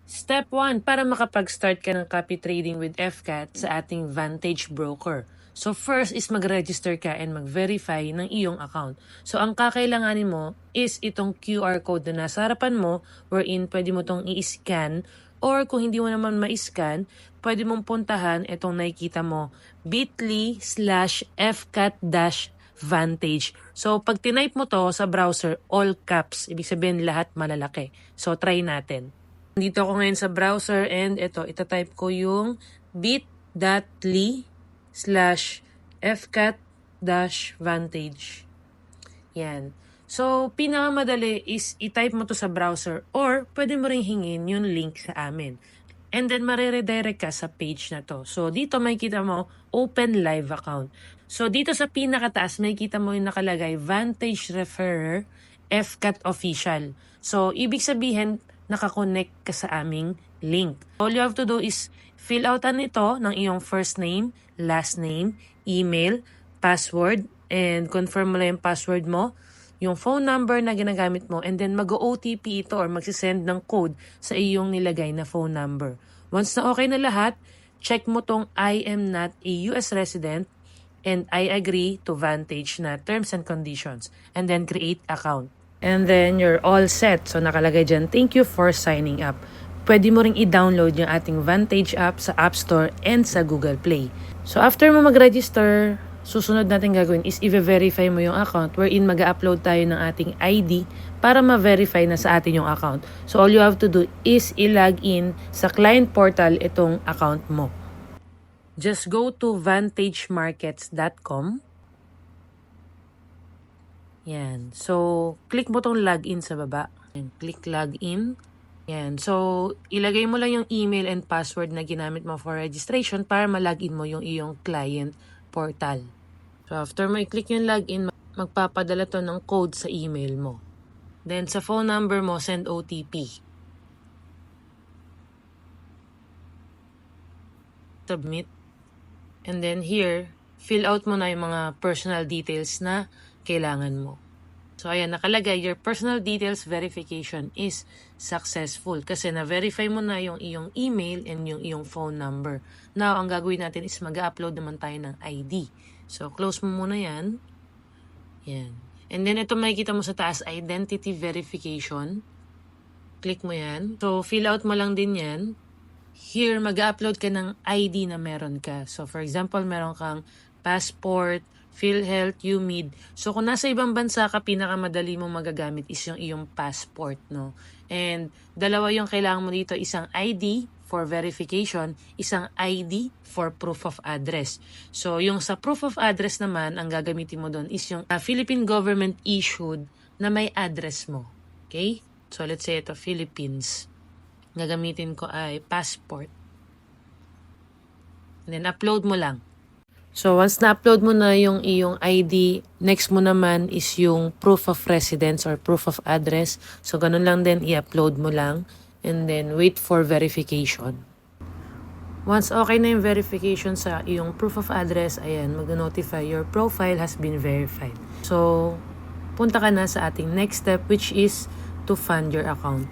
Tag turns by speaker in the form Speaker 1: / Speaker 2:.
Speaker 1: Step 1, para makapag-start ka ng copy trading with FCAT sa ating Vantage Broker. So first is mag-register ka and mag-verify ng iyong account. So ang kakailanganin mo is itong QR code na nasa harapan mo wherein pwede mo itong i-scan, or kung hindi mo naman ma-scan, pwede mong puntahan itong nakikita mo, bit.ly/fcat-vantage. So pag tinype mo to sa browser, all caps, ibig sabihin lahat malalaki. So try natin. Dito ako ngayon sa browser and ito, itatype ko yung bit.ly/fcat-vantage. Yan. So, pinakamadali is itype mo to sa browser or pwede mo ring hingin yung link sa amin. And then, mareredirect ka sa page na to. So, dito makikita mo, open live account. So, dito sa pinakataas, makikita mo yung nakalagay, Vantage Referrer FCAT Official. So, ibig sabihin, nakakonect ka sa aming link. All you have to do is fill out ito ng iyong first name, last name, email, password, and confirm mo lang yung password mo, yung phone number na ginagamit mo, and then mag-OTP ito or magsisend ng code sa iyong nilagay na phone number. Once na okay na lahat, check mo tong I am not a US resident and I agree to Vantage na terms and conditions, and then create account. And then you're all set. So nakalagay dyan, thank you for signing up. Pwede mo ring i-download yung ating Vantage app sa App Store and sa Google Play. So after mo mag-register, susunod natin gagawin is i-verify mo yung account wherein mag-upload tayo ng ating ID para ma-verify na sa atin yung account. So all you have to do is i-log in sa client portal itong account mo. Just go to vantagemarkets.com. Yan. So, click mo tong login sa baba. And click login. Yan. So, ilagay mo lang yung email and password na ginamit mo for registration para ma-login mo yung iyong client portal. So, after mo i-click yung login, magpapadala to ng code sa email mo. Then, sa phone number mo, send OTP. Submit. And then here, fill out mo na yung mga personal details na kailangan mo. So, ayan, nakalagay, your personal details verification is successful kasi na-verify mo na yung iyong email and yung iyong phone number. Now, ang gagawin natin is mag-upload naman tayo ng ID. So, close mo muna yan. Yan. And then, ito makikita mo sa taas, identity verification. Click mo yan. So, fill out mo lang din yan. Here, mag-upload ka ng ID na meron ka. So, for example, meron kang passport, PhilHealth, UMID. So, kung nasa ibang bansa ka, pinakamadali mong magagamit is yung iyong passport, no? And, dalawa yung kailangan mo dito, isang ID for verification, isang ID for proof of address. So, yung sa proof of address naman, ang gagamitin mo doon is yung Philippine government issued na may address mo. Okay? So, let's say ito, Philippines. Gagamitin ko ay passport. And then, upload mo lang. So, once na-upload mo na yung iyong ID, next mo naman is yung proof of residence or proof of address. So, ganun lang din, i-upload mo lang. And then, wait for verification. Once okay na yung verification sa iyong proof of address, ayan, mag-notify your profile has been verified. So, punta ka na sa ating next step, which is to fund your account.